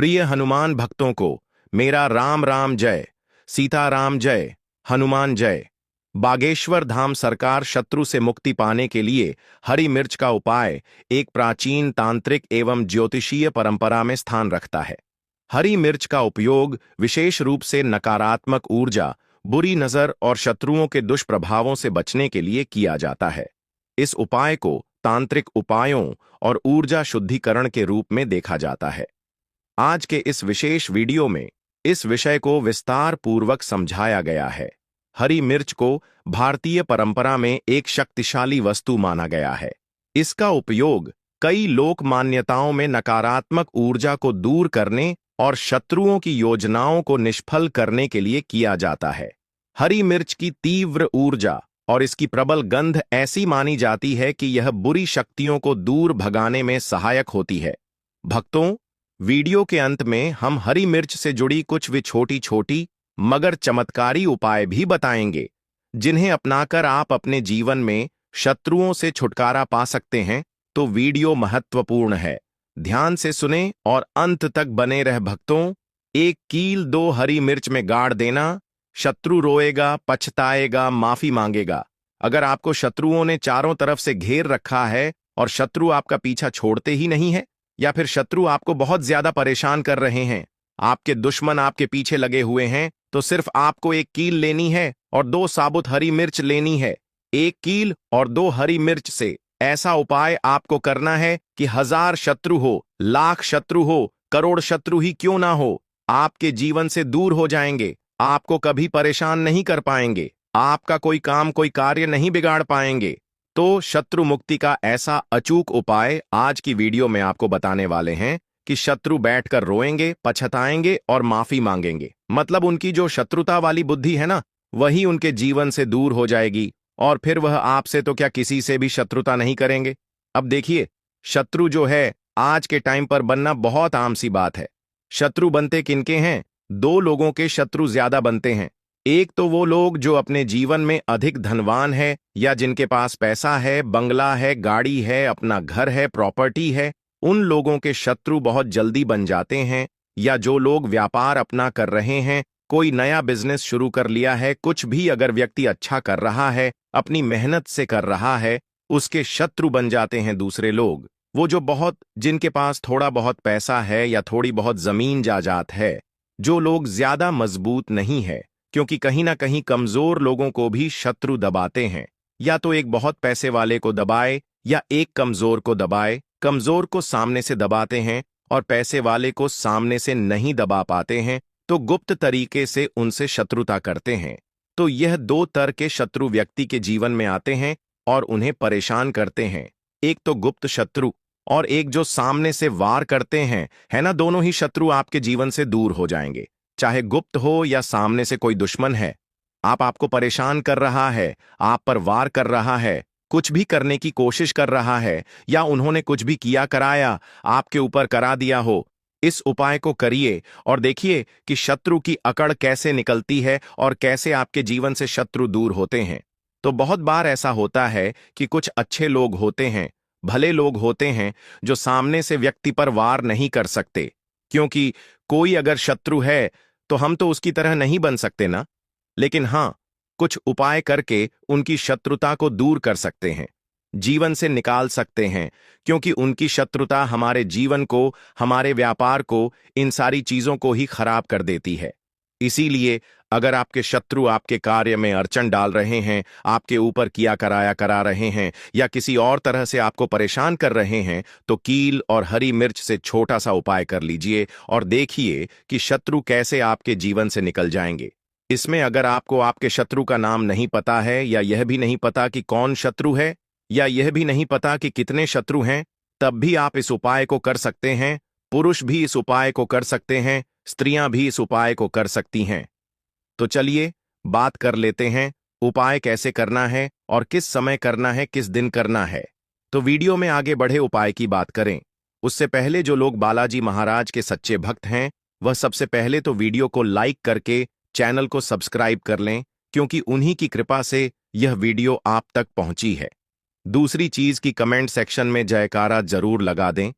प्रिय हनुमान भक्तों को मेरा राम राम जय, सीताराम जय, हनुमान जय। बागेश्वर धाम सरकार शत्रु से मुक्ति पाने के लिए हरी मिर्च का उपाय एक प्राचीन तांत्रिक एवं ज्योतिषीय परंपरा में स्थान रखता है। हरी मिर्च का उपयोग विशेष रूप से नकारात्मक ऊर्जा, बुरी नजर और शत्रुओं के दुष्प्रभावों से बचने के लिए किया जाता है। इस उपाय को तांत्रिक उपायों और ऊर्जा शुद्धिकरण के रूप में देखा जाता है। आज के इस विशेष वीडियो में इस विषय को विस्तार पूर्वक समझाया गया है। हरी मिर्च को भारतीय परंपरा में एक शक्तिशाली वस्तु माना गया है। इसका उपयोग कई लोक मान्यताओं में नकारात्मक ऊर्जा को दूर करने और शत्रुओं की योजनाओं को निष्फल करने के लिए किया जाता है। हरी मिर्च की तीव्र ऊर्जा और इसकी प्रबल गंध ऐसी मानी जाती है कि यह बुरी शक्तियों को दूर भगाने में सहायक होती है। भक्तों, वीडियो के अंत में हम हरी मिर्च से जुड़ी कुछ भी छोटी छोटी मगर चमत्कारी उपाय भी बताएंगे, जिन्हें अपनाकर आप अपने जीवन में शत्रुओं से छुटकारा पा सकते हैं। तो वीडियो महत्वपूर्ण है, ध्यान से सुने और अंत तक बने रह भक्तों। एक कील 2 हरी मिर्च में गाड़ देना, शत्रु रोएगा, पछताएगा, माफी मांगेगा। अगर आपको शत्रुओं ने चारों तरफ से घेर रखा है और शत्रु आपका पीछा छोड़ते ही नहीं है, या फिर शत्रु आपको बहुत ज्यादा परेशान कर रहे हैं, आपके दुश्मन आपके पीछे लगे हुए हैं, तो सिर्फ आपको एक कील लेनी है और 2 साबुत हरी मिर्च लेनी है। एक कील और 2 हरी मिर्च से ऐसा उपाय आपको करना है कि 1000 शत्रु हो, लाख शत्रु हो, करोड़ शत्रु ही क्यों ना हो, आपके जीवन से दूर हो जाएंगे। आपको कभी परेशान नहीं कर पाएंगे, आपका कोई काम कोई कार्य नहीं बिगाड़ पाएंगे। तो शत्रु मुक्ति का ऐसा अचूक उपाय आज की वीडियो में आपको बताने वाले हैं कि शत्रु बैठकर रोएंगे, पछताएंगे और माफी मांगेंगे। मतलब उनकी जो शत्रुता वाली बुद्धि है ना, वही उनके जीवन से दूर हो जाएगी और फिर वह आपसे तो क्या किसी से भी शत्रुता नहीं करेंगे। अब देखिए, शत्रु जो है आज के टाइम पर बनना बहुत आम सी बात है। शत्रु बनते किनके हैं? 2 लोगों के शत्रु ज्यादा बनते हैं। एक तो वो लोग जो अपने जीवन में अधिक धनवान है या जिनके पास पैसा है, बंगला है, गाड़ी है, अपना घर है, प्रॉपर्टी है, उन लोगों के शत्रु बहुत जल्दी बन जाते हैं। या जो लोग व्यापार अपना कर रहे हैं, कोई नया बिजनेस शुरू कर लिया है, कुछ भी अगर व्यक्ति अच्छा कर रहा है, अपनी मेहनत से कर रहा है, उसके शत्रु बन जाते हैं दूसरे लोग। वो जो जिनके पास थोड़ा बहुत पैसा है या थोड़ी बहुत जमीन जायदाद है, जो लोग ज्यादा मजबूत नहीं है, क्योंकि कहीं ना कहीं कमजोर लोगों को भी शत्रु दबाते हैं। या तो एक बहुत पैसे वाले को दबाए या एक कमजोर को दबाए। कमजोर को सामने से दबाते हैं और पैसे वाले को सामने से नहीं दबा पाते हैं, तो गुप्त तरीके से उनसे शत्रुता करते हैं। तो यह 2 तरह के शत्रु व्यक्ति के जीवन में आते हैं और उन्हें परेशान करते हैं। एक तो गुप्त शत्रु और एक जो सामने से वार करते हैं, है ना। दोनों ही शत्रु आपके जीवन से दूर हो जाएंगे, चाहे गुप्त हो या सामने से कोई दुश्मन है। आपको परेशान कर रहा है, आप पर वार कर रहा है, कुछ भी करने की कोशिश कर रहा है, या उन्होंने कुछ भी किया कराया आपके ऊपर करा दिया हो। इस उपाय को करिए और देखिए कि शत्रु की अकड़ कैसे निकलती है और कैसे आपके जीवन से शत्रु दूर होते हैं। तो बहुत बार ऐसा होता है कि कुछ अच्छे लोग होते हैं, भले लोग होते हैं, जो सामने से व्यक्ति पर वार नहीं कर सकते, क्योंकि कोई अगर शत्रु है तो हम तो उसकी तरह नहीं बन सकते ना। लेकिन हां, कुछ उपाय करके उनकी शत्रुता को दूर कर सकते हैं, जीवन से निकाल सकते हैं, क्योंकि उनकी शत्रुता हमारे जीवन को, हमारे व्यापार को, इन सारी चीजों को ही खराब कर देती है। इसीलिए अगर आपके शत्रु आपके कार्य में अड़चन डाल रहे हैं, आपके ऊपर किया कराया करा रहे हैं, या किसी और तरह से आपको परेशान कर रहे हैं, तो कील और हरी मिर्च से छोटा सा उपाय कर लीजिए और देखिए कि शत्रु कैसे आपके जीवन से निकल जाएंगे। इसमें अगर आपको आपके शत्रु का नाम नहीं पता है, या यह भी नहीं पता कि कौन शत्रु है, या यह भी नहीं पता कि कितने शत्रु हैं, तब भी आप इस उपाय को कर सकते हैं। पुरुष भी इस उपाय को कर सकते हैं, स्त्रियां भी इस उपाय को कर सकती हैं। तो चलिए बात कर लेते हैं, उपाय कैसे करना है और किस समय करना है, किस दिन करना है। तो वीडियो में आगे बढ़े उपाय की बात करें, उससे पहले जो लोग बालाजी महाराज के सच्चे भक्त हैं, वह सबसे पहले तो वीडियो को लाइक करके चैनल को सब्सक्राइब कर लें, क्योंकि उन्हीं की कृपा से यह वीडियो आप तक पहुंची है। दूसरी चीज कि कमेंट सेक्शन में जयकारा जरूर लगा दें।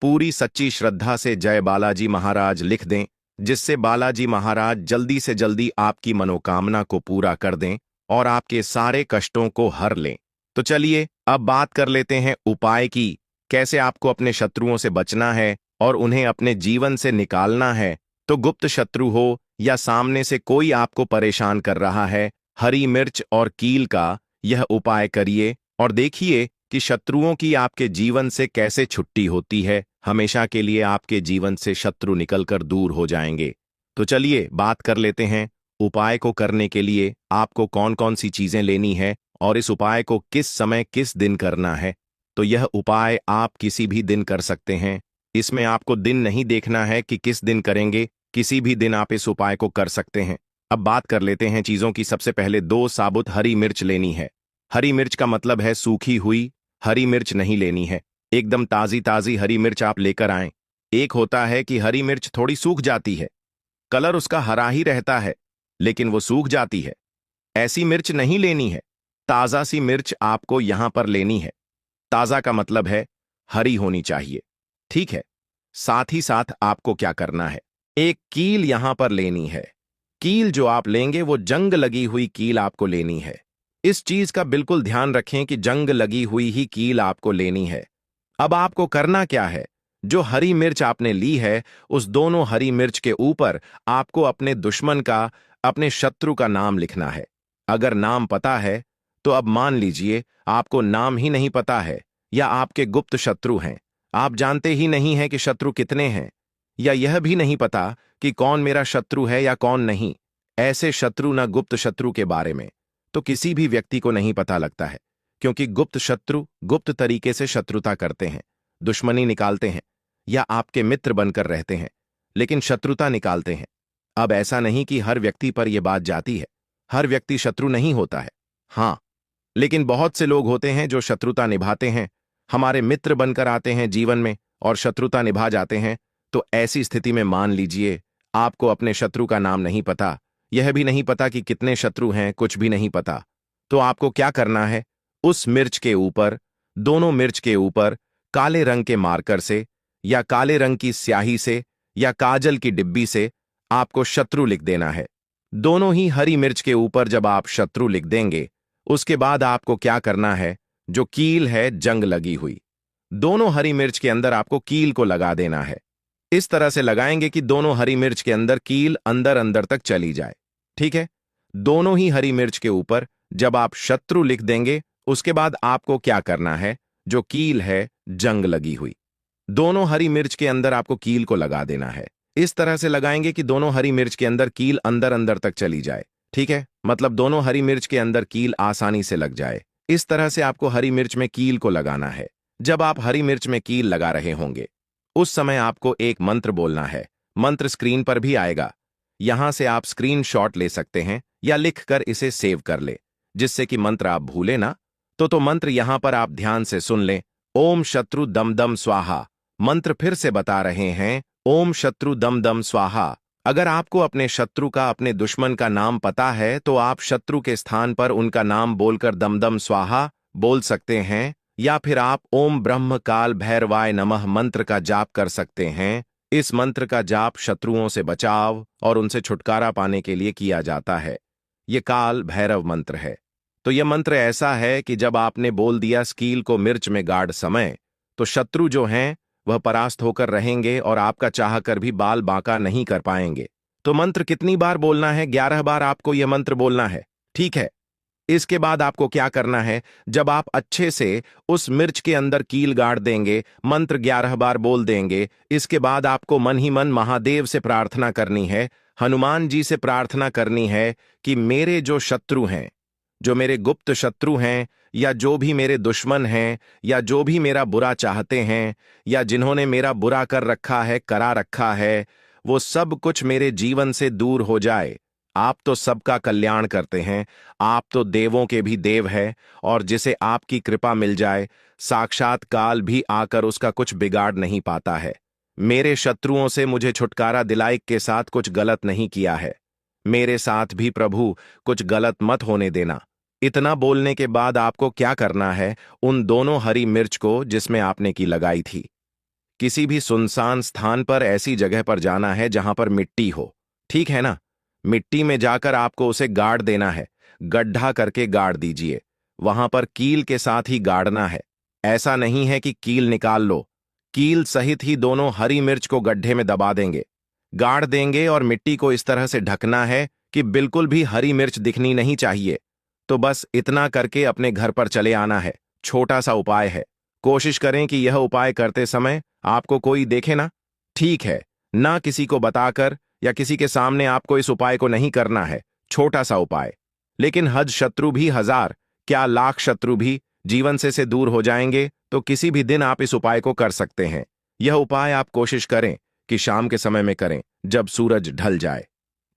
पूरी सच्ची श्रद्धा से जय बालाजी महाराज लिख दें, जिससे बालाजी महाराज जल्दी से जल्दी आपकी मनोकामना को पूरा कर दें और आपके सारे कष्टों को हर लें। तो चलिए अब बात कर लेते हैं उपाय की, कैसे आपको अपने शत्रुओं से बचना है और उन्हें अपने जीवन से निकालना है। तो गुप्त शत्रु हो या सामने से कोई आपको परेशान कर रहा है, हरी मिर्च और कील का यह उपाय करिए और देखिए कि शत्रुओं की आपके जीवन से कैसे छुट्टी होती है। हमेशा के लिए आपके जीवन से शत्रु निकलकर दूर हो जाएंगे। तो चलिए बात कर लेते हैं उपाय को करने के लिए आपको कौन कौन सी चीजें लेनी है और इस उपाय को किस समय किस दिन करना है। तो यह उपाय आप किसी भी दिन कर सकते हैं। इसमें आपको दिन नहीं देखना है कि किस दिन करेंगे, किसी भी दिन आप इस उपाय को कर सकते हैं। अब बात कर लेते हैं चीजों की। सबसे पहले 2 साबुत हरी मिर्च लेनी है। हरी मिर्च का मतलब है सूखी हुई हरी मिर्च नहीं लेनी है, एकदम ताजी ताजी हरी मिर्च आप लेकर आएं। एक होता है कि हरी मिर्च थोड़ी सूख जाती है, कलर उसका हरा ही रहता है लेकिन वो सूख जाती है, ऐसी मिर्च नहीं लेनी है। ताजा सी मिर्च आपको यहां पर लेनी है। ताजा का मतलब है हरी होनी चाहिए, ठीक है। साथ ही साथ आपको क्या करना है, एक कील यहां पर लेनी है। कील जो आप लेंगे वो जंग लगी हुई कील आपको लेनी है। इस चीज का बिल्कुल ध्यान रखें कि जंग लगी हुई ही कील आपको लेनी है। अब आपको करना क्या है, जो हरी मिर्च आपने ली है उस दोनों हरी मिर्च के ऊपर आपको अपने दुश्मन का, अपने शत्रु का नाम लिखना है। अगर नाम पता है तो अब मान लीजिए आपको नाम ही नहीं पता है या आपके गुप्त शत्रु हैं, आप जानते ही नहीं हैं कि शत्रु कितने हैं, या यह भी नहीं पता कि कौन मेरा शत्रु है या कौन नहीं। ऐसे शत्रु न गुप्त शत्रु के बारे में तो किसी भी व्यक्ति को नहीं पता लगता है, क्योंकि गुप्त शत्रु गुप्त तरीके से शत्रुता करते हैं, दुश्मनी निकालते हैं या आपके मित्र बनकर रहते हैं, लेकिन शत्रुता निकालते हैं। अब ऐसा नहीं कि हर व्यक्ति पर यह बात जाती है, हर व्यक्ति शत्रु नहीं होता है, हाँ, लेकिन बहुत से लोग होते हैं जो शत्रुता निभाते हैं, हमारे मित्र बनकर आते हैं जीवन में और शत्रुता निभा जाते हैं। तो ऐसी स्थिति में मान लीजिए आपको अपने शत्रु का नाम नहीं पता, यह भी नहीं पता कि कितने शत्रु हैं, कुछ भी नहीं पता। तो आपको क्या करना है, उस मिर्च के ऊपर, दोनों मिर्च के ऊपर काले रंग के मार्कर से या काले रंग की स्याही से या काजल की डिब्बी से आपको शत्रु लिख देना है। दोनों ही हरी मिर्च के ऊपर जब आप शत्रु लिख देंगे, उसके बाद आपको क्या करना है, जो कील है जंग लगी हुई, दोनों हरी मिर्च के अंदर आपको कील को लगा देना है। इस तरह से लगाएंगे कि दोनों हरी मिर्च के अंदर कील अंदर अंदर तक चली जाए, ठीक है। दोनों ही हरी मिर्च के ऊपर जब आप शत्रु लिख देंगे, उसके बाद आपको क्या करना है, जो कील है जंग लगी हुई, दोनों हरी मिर्च के अंदर आपको कील को लगा देना है। इस तरह से लगाएंगे कि दोनों हरी मिर्च के अंदर कील अंदर अंदर तक चली जाए, ठीक है, मतलब दोनों हरी मिर्च के अंदर कील आसानी से लग जाए। इस तरह से आपको हरी मिर्च में कील को लगाना है। जब आप हरी मिर्च में कील लगा रहे होंगे, उस समय आपको एक मंत्र बोलना है। मंत्र स्क्रीन पर भी आएगा, यहां से आप स्क्रीनशॉट ले सकते हैं या लिखकर इसे सेव कर ले, जिससे कि मंत्र आप भूले ना। तो मंत्र यहां पर आप ध्यान से सुन लें। ओम शत्रु दम दम स्वाहा। मंत्र फिर से बता रहे हैं, ओम शत्रु दम दम स्वाहा। अगर आपको अपने शत्रु का, अपने दुश्मन का नाम पता है तो आप शत्रु के स्थान पर उनका नाम बोलकर दम दम स्वाहा बोल सकते हैं, या फिर आप ओम ब्रह्म काल भैरवाय नमः मंत्र का जाप कर सकते हैं। इस मंत्र का जाप शत्रुओं से बचाव और उनसे छुटकारा पाने के लिए किया जाता है। यह काल भैरव मंत्र है। तो यह मंत्र ऐसा है कि जब आपने बोल दिया कील को मिर्च में गाड़ समय, तो शत्रु जो हैं वह परास्त होकर रहेंगे और आपका चाहकर भी बाल बांका नहीं कर पाएंगे। तो मंत्र कितनी बार बोलना है, 11 बार आपको यह मंत्र बोलना है, ठीक है। इसके बाद आपको क्या करना है, जब आप अच्छे से उस मिर्च के अंदर कील गाड़ देंगे, मंत्र 11 बार बोल देंगे, इसके बाद आपको मन ही मन महादेव से प्रार्थना करनी है, हनुमान जी से प्रार्थना करनी है कि मेरे जो शत्रु हैं, जो मेरे गुप्त शत्रु हैं, या जो भी मेरे दुश्मन हैं, या जो भी मेरा बुरा चाहते हैं, या जिन्होंने मेरा बुरा कर रखा है, करा रखा है, वो सब कुछ मेरे जीवन से दूर हो जाए। आप तो सबका कल्याण करते हैं, आप तो देवों के भी देव हैं, और जिसे आपकी कृपा मिल जाए, साक्षात काल भी आकर उसका कुछ बिगाड़ नहीं पाता है। मेरे शत्रुओं से मुझे छुटकारा दिलाई के साथ कुछ गलत नहीं किया है, मेरे साथ भी प्रभु कुछ गलत मत होने देना। इतना बोलने के बाद आपको क्या करना है, उन दोनों हरी मिर्च को जिसमें आपने की लगाई थी, किसी भी सुनसान स्थान पर ऐसी जगह पर जाना है जहां पर मिट्टी हो। ठीक है ना? मिट्टी में जाकर आपको उसे गाड़ देना है। गड्ढा करके गाड़ दीजिए। वहां पर कील के साथ ही गाड़ना है। ऐसा नहीं है कि कील निकाल लो। कील सहित ही दोनों हरी मिर्च को गड्ढे में दबा देंगे, गाड़ देंगे और मिट्टी को इस तरह से ढकना है कि बिल्कुल भी हरी मिर्च दिखनी नहीं चाहिए। तो बस इतना करके अपने घर पर चले आना है। छोटा सा उपाय है। कोशिश करें कि यह उपाय करते समय आपको कोई देखे ना। ठीक है, ना किसी को बताकर या किसी के सामने आपको इस उपाय को नहीं करना है। छोटा सा उपाय, लेकिन हज शत्रु भी हजार, क्या लाख शत्रु भी जीवन से दूर हो जाएंगे। तो किसी भी दिन आप इस उपाय को कर सकते हैं। यह उपाय आप कोशिश करें कि शाम के समय में करें, जब सूरज ढल जाए।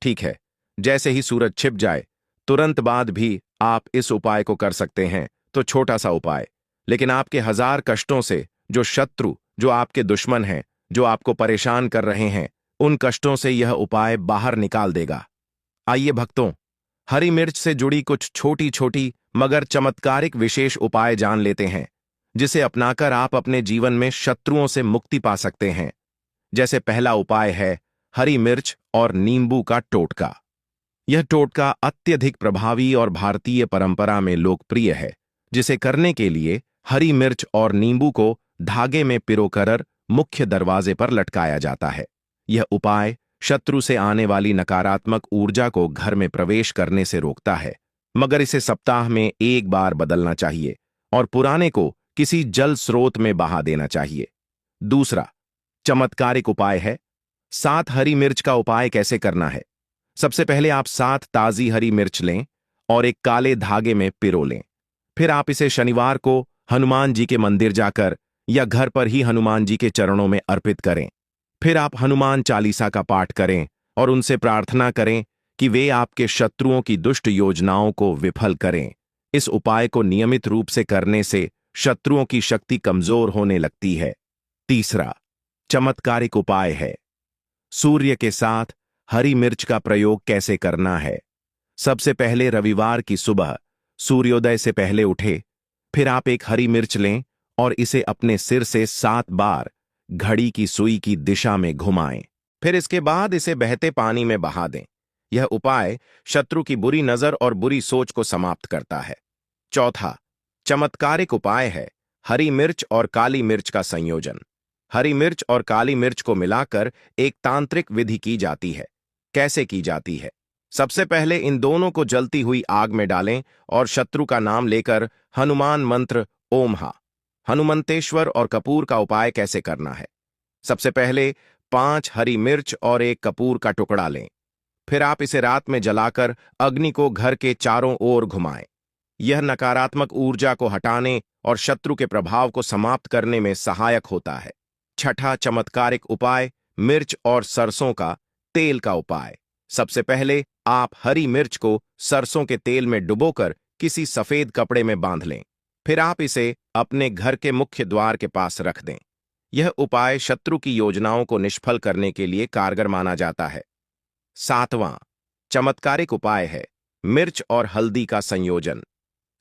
ठीक है, जैसे ही सूरज छिप जाए तुरंत बाद भी आप इस उपाय को कर सकते हैं। तो छोटा सा उपाय, लेकिन आपके हजार कष्टों से, जो शत्रु, जो आपके दुश्मन हैं, जो आपको परेशान कर रहे हैं, उन कष्टों से यह उपाय बाहर निकाल देगा। आइए भक्तों, हरी मिर्च से जुड़ी कुछ छोटी छोटी मगर चमत्कारिक विशेष उपाय जान लेते हैं, जिसे अपनाकर आप अपने जीवन में शत्रुओं से मुक्ति पा सकते हैं। जैसे पहला उपाय है हरी मिर्च और नींबू का टोटका। यह टोटका अत्यधिक प्रभावी और भारतीय परंपरा में लोकप्रिय है, जिसे करने के लिए हरी मिर्च और नींबू को धागे में पिरोकर मुख्य दरवाजे पर लटकाया जाता है। यह उपाय शत्रु से आने वाली नकारात्मक ऊर्जा को घर में प्रवेश करने से रोकता है, मगर इसे सप्ताह में एक बार बदलना चाहिए और पुराने को किसी जल स्रोत में बहा देना चाहिए। दूसरा चमत्कारिक उपाय है 7 हरी मिर्च का उपाय कैसे करना है। सबसे पहले आप 7 ताजी हरी मिर्च लें और एक काले धागे में पिरो लें। फिर आप इसे शनिवार को हनुमान जी के मंदिर जाकर या घर पर ही हनुमान जी के चरणों में अर्पित करें। फिर आप हनुमान चालीसा का पाठ करें और उनसे प्रार्थना करें कि वे आपके शत्रुओं की दुष्ट योजनाओं को विफल करें। इस उपाय को नियमित रूप से करने से शत्रुओं की शक्ति कमजोर होने लगती है। तीसरा चमत्कारिक उपाय है सूर्य के साथ हरी मिर्च का प्रयोग कैसे करना है। सबसे पहले रविवार की सुबह सूर्योदय से पहले उठे, फिर आप एक हरी मिर्च लें और इसे अपने सिर से 7 बार घड़ी की सुई की दिशा में घुमाएं। फिर इसके बाद इसे बहते पानी में बहा दें। यह उपाय शत्रु की बुरी नजर और बुरी सोच को समाप्त करता है। चौथा चमत्कारिक उपाय है हरी मिर्च और काली मिर्च का संयोजन। हरी मिर्च और काली मिर्च को मिलाकर एक तांत्रिक विधि की जाती है। कैसे की जाती है? सबसे पहले इन दोनों को जलती हुई आग में डालें और शत्रु का नाम लेकर हनुमान मंत्र ओम हा हनुमंतेश्वर और कपूर का उपाय कैसे करना है। सबसे पहले 5 हरी मिर्च और एक कपूर का टुकड़ा लें। फिर आप इसे रात में जलाकर अग्नि को घर के चारों ओर घुमाएं। यह नकारात्मक ऊर्जा को हटाने और शत्रु के प्रभाव को समाप्त करने में सहायक होता है। छठा चमत्कारिक उपाय मिर्च और सरसों का तेल का उपाय। सबसे पहले आप हरी मिर्च को सरसों के तेल में डुबोकर किसी सफेद कपड़े में बांध लें। फिर आप इसे अपने घर के मुख्य द्वार के पास रख दें। यह उपाय शत्रु की योजनाओं को निष्फल करने के लिए कारगर माना जाता है। सातवां चमत्कारिक उपाय है मिर्च और हल्दी का संयोजन।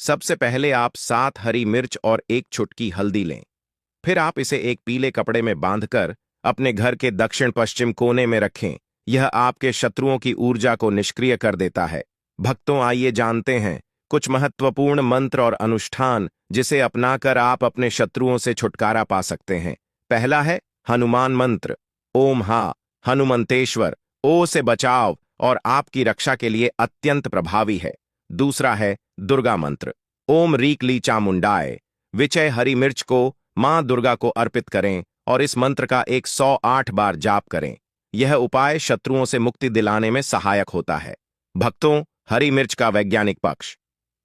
सबसे पहले आप 7 हरी मिर्च और एक चुटकी हल्दी लें। फिर आप इसे एक पीले कपड़े में बांधकर अपने घर के दक्षिण पश्चिम कोने में रखें। यह आपके शत्रुओं की ऊर्जा को निष्क्रिय कर देता है। भक्तों, आइए जानते हैं कुछ महत्वपूर्ण मंत्र और अनुष्ठान जिसे अपनाकर आप अपने शत्रुओं से छुटकारा पा सकते हैं। पहला है हनुमान मंत्र। ओम हा हनुमंतेश्वर, ओ से बचाव और आपकी रक्षा के लिए अत्यंत प्रभावी है। दूसरा है दुर्गा मंत्र। ओम रीकली चामुंडाय। विचय हरी मिर्च को मां दुर्गा को अर्पित करें और इस मंत्र का 108 बार जाप करें। यह उपाय शत्रुओं से मुक्ति दिलाने में सहायक होता है। भक्तों, हरी मिर्च का वैज्ञानिक पक्ष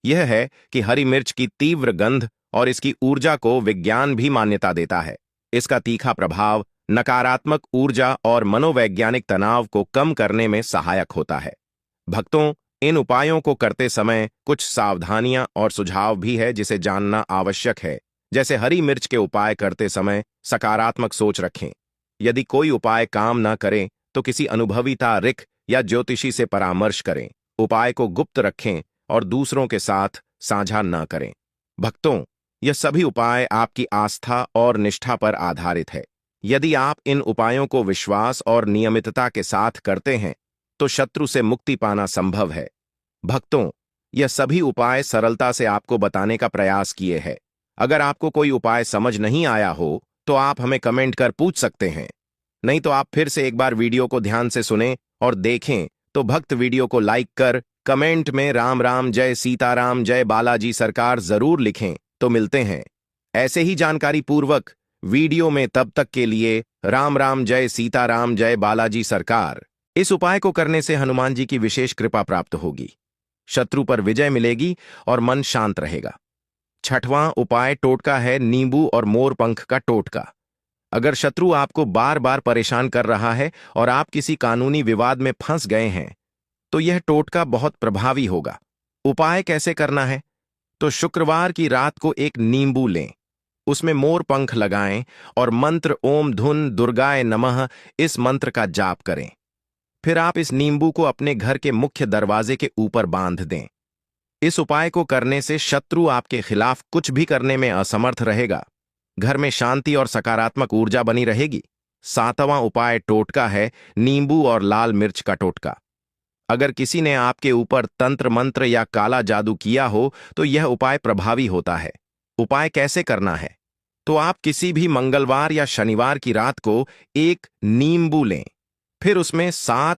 यह है कि हरी मिर्च की तीव्र गंध और इसकी ऊर्जा को विज्ञान भी मान्यता देता है। इसका तीखा प्रभाव नकारात्मक ऊर्जा और मनोवैज्ञानिक तनाव को कम करने में सहायक होता है। भक्तों, इन उपायों को करते समय कुछ सावधानियां और सुझाव भी है जिसे जानना आवश्यक है। जैसे हरी मिर्च के उपाय करते समय सकारात्मक सोच रखें। यदि कोई उपाय काम न करे तो किसी अनुभवी तारिक या ज्योतिषी से परामर्श करें। उपाय को गुप्त रखें और दूसरों के साथ साझा न करें। भक्तों, यह सभी उपाय आपकी आस्था और निष्ठा पर आधारित है। यदि आप इन उपायों को विश्वास और नियमितता के साथ करते हैं तो शत्रु से मुक्ति पाना संभव है। भक्तों, यह सभी उपाय सरलता से आपको बताने का प्रयास किए हैं। अगर आपको कोई उपाय समझ नहीं आया हो तो आप हमें कमेंट कर पूछ सकते हैं। नहीं तो आप फिर से एक बार वीडियो को ध्यान से सुनें और देखें। तो भक्त वीडियो को लाइक कर कमेंट में राम राम जय सीताराम जय बालाजी सरकार जरूर लिखें। तो मिलते हैं ऐसे ही जानकारी पूर्वक वीडियो में, तब तक के लिए राम राम जय सीताराम जय बालाजी सरकार। इस उपाय को करने से हनुमान जी की विशेष कृपा प्राप्त होगी, शत्रु पर विजय मिलेगी और मन शांत रहेगा। छठवां उपाय टोटका है नींबू और मोर पंख का टोटका। अगर शत्रु आपको बार बार परेशान कर रहा है और आप किसी कानूनी विवाद में फंस गए हैं तो यह टोटका बहुत प्रभावी होगा। उपाय कैसे करना है? तो शुक्रवार की रात को एक नींबू लें, उसमें मोर पंख लगाएं और मंत्र ओम धुन दुर्गाय नमः इस मंत्र का जाप करें। फिर आप इस नींबू को अपने घर के मुख्य दरवाजे के ऊपर बांध दें। इस उपाय को करने से शत्रु आपके खिलाफ कुछ भी करने में असमर्थ रहेगा। घर में शांति और सकारात्मक ऊर्जा बनी रहेगी। सातवां उपाय टोटका है नींबू और लाल मिर्च का टोटका। अगर किसी ने आपके ऊपर तंत्र मंत्र या काला जादू किया हो तो यह उपाय प्रभावी होता है। उपाय कैसे करना है? तो आप किसी भी मंगलवार या शनिवार की रात को एक नींबू लें, फिर उसमें 7